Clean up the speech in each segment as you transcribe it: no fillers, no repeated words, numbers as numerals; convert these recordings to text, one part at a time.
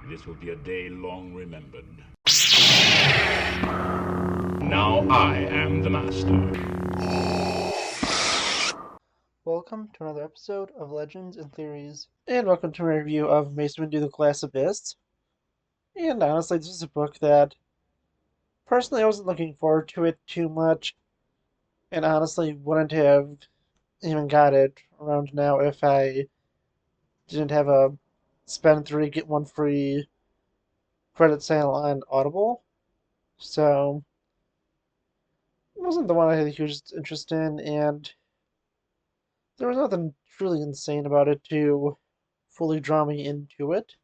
This will be a day long remembered. Now I am the master. Welcome to another episode of Legends and Theories, and welcome to my review of Mace Windu the Glass Abyss. And honestly, this is a book that, personally, I wasn't looking forward to it too much, and honestly wouldn't have even got it around now if I didn't have a spend 3, get 1 free credit sale on Audible. So, it wasn't the one I had a huge interest in, and there was nothing truly insane about it to fully draw me into it.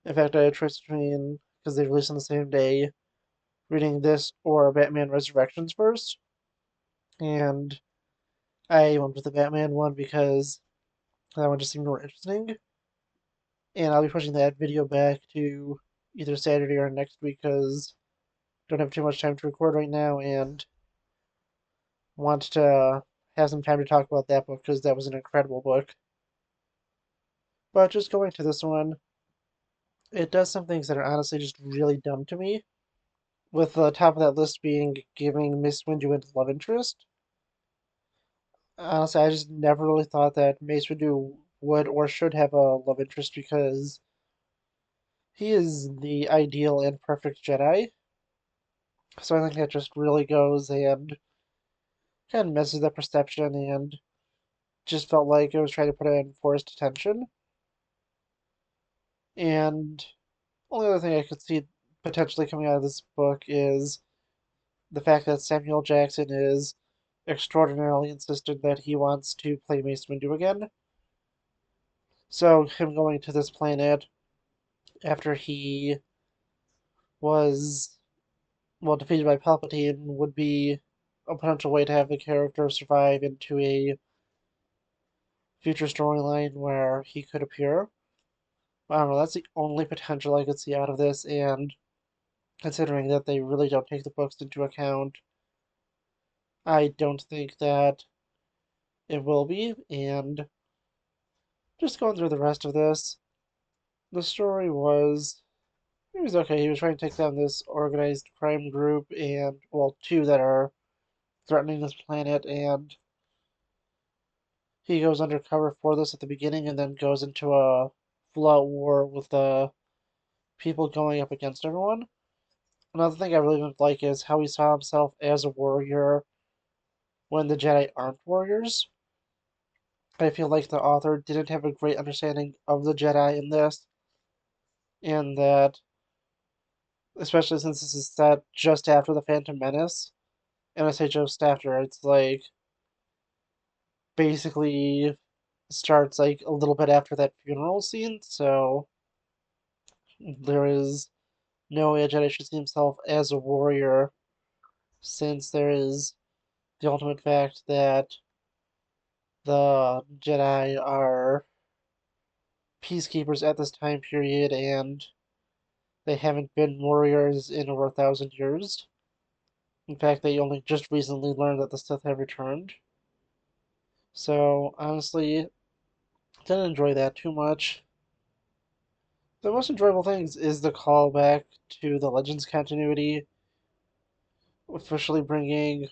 In fact, I had a choice between, because they released on the same day, reading this or Batman Resurrections first. And I went with the Batman one because that one just seemed more interesting. And I'll be pushing that video back to either Saturday or next week because I don't have too much time to record right now and want to have some time to talk about that book because that was an incredible book. But just going to this one, it does some things that are honestly just really dumb to me. With the top of that list being giving Miss Windu a love interest. Honestly, I just never really thought that Mace Windu would or should have a love interest because he is the ideal and perfect Jedi. So I think that just really goes and kind of messes the perception and just felt like it was trying to put in forced attention. And only other thing I could see potentially coming out of this book is the fact that Samuel Jackson is extraordinarily insistent that he wants to play Mace Windu again. So him going to this planet after he was, well, defeated by Palpatine would be a potential way to have the character survive into a future storyline where he could appear. I don't know, that's the only potential I could see out of this, and considering that they really don't take the books into account, I don't think that it will be. And just going through the rest of this, the story was, it was okay. He was trying to take down this organized crime group, and, well, two that are threatening this planet, and he goes undercover for this at the beginning and then goes into a full-out war with the people going up against everyone. Another thing I really didn't like is how he saw himself as a warrior when the Jedi aren't warriors. I feel like the author didn't have a great understanding of the Jedi in this, and that, especially since this is set just after the Phantom Menace, and I say just after, it's like basically starts like a little bit after that funeral scene, so there is no way a Jedi should see himself as a warrior, since there is the ultimate fact that the Jedi are peacekeepers at this time period, and they haven't been warriors in over 1,000 years. In fact, they only just recently learned that the Sith have returned. So, honestly, didn't enjoy that too much. The most enjoyable things is the callback to the Legends continuity, officially bringing,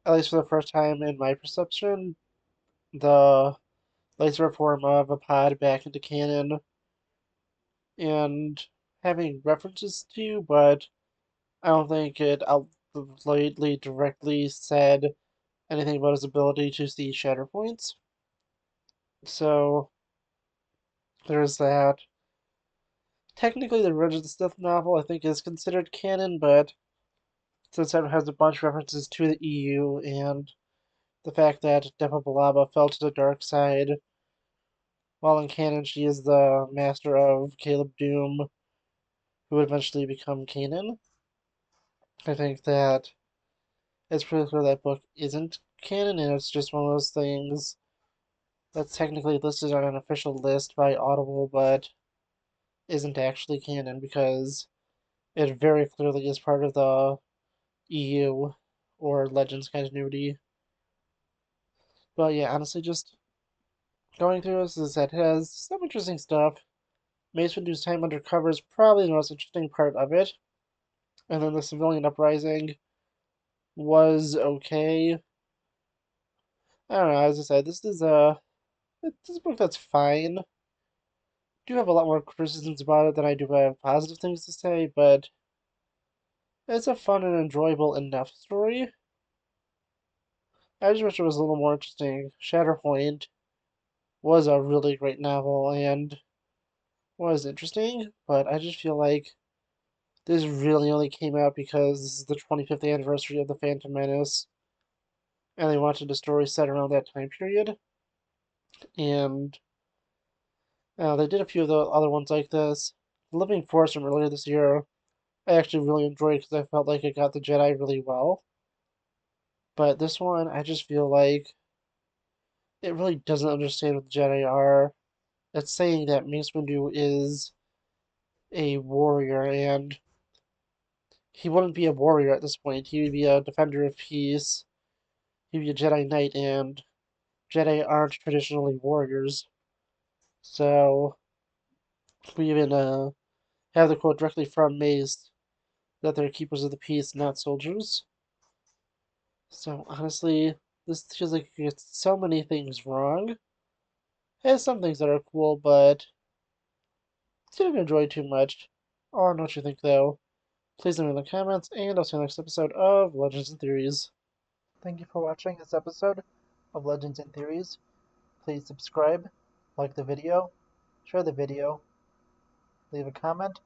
at least for the first time in my perception, the laser form of a pod back into canon and having references to, but I don't think it outrightly directly said anything about his ability to see shatter points. So there's that. Technically, the Revenge of the Sith novel I think is considered canon, but since it has a bunch of references to the EU and the fact that Depa Billaba fell to the dark side, while in canon she is the master of Caleb Doom, who would eventually become Kanan. I think that it's pretty clear that book isn't canon, and it's just one of those things that's technically listed on an official list by Audible, but isn't actually canon because it very clearly is part of the EU or Legends continuity. But yeah, honestly, just going through this is that it has some interesting stuff. Mace Windu's time undercover is probably the most interesting part of it. And then the civilian uprising was okay. I don't know, as I said, this is a book that's fine. I do have a lot more criticisms about it than I do have positive things to say, but it's a fun and enjoyable enough story. I just wish it was a little more interesting. Shatterpoint was a really great novel and was interesting, but I just feel like this really only came out because this is the 25th anniversary of The Phantom Menace, and they wanted a story set around that time period. And they did a few of the other ones like this. The Living Force from earlier this year, I actually really enjoyed because I felt like it got the Jedi really well. But this one, I just feel like it really doesn't understand what the Jedi are. It's saying that Mace Windu is a warrior, and he wouldn't be a warrior at this point. He would be a defender of peace. He'd be a Jedi Knight, and Jedi aren't traditionally warriors. So we even have the quote directly from Mace that they're keepers of the peace, not soldiers. So honestly, this feels like it gets so many things wrong. It has some things that are cool, but didn't enjoy too much. I don't know what you think though. Please leave me in the comments, and I'll see you next episode of Legends and Theories. Thank you for watching this episode of Legends and Theories. Please subscribe, like the video, share the video, leave a comment,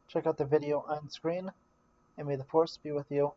check out the video on screen, and may the Force be with you.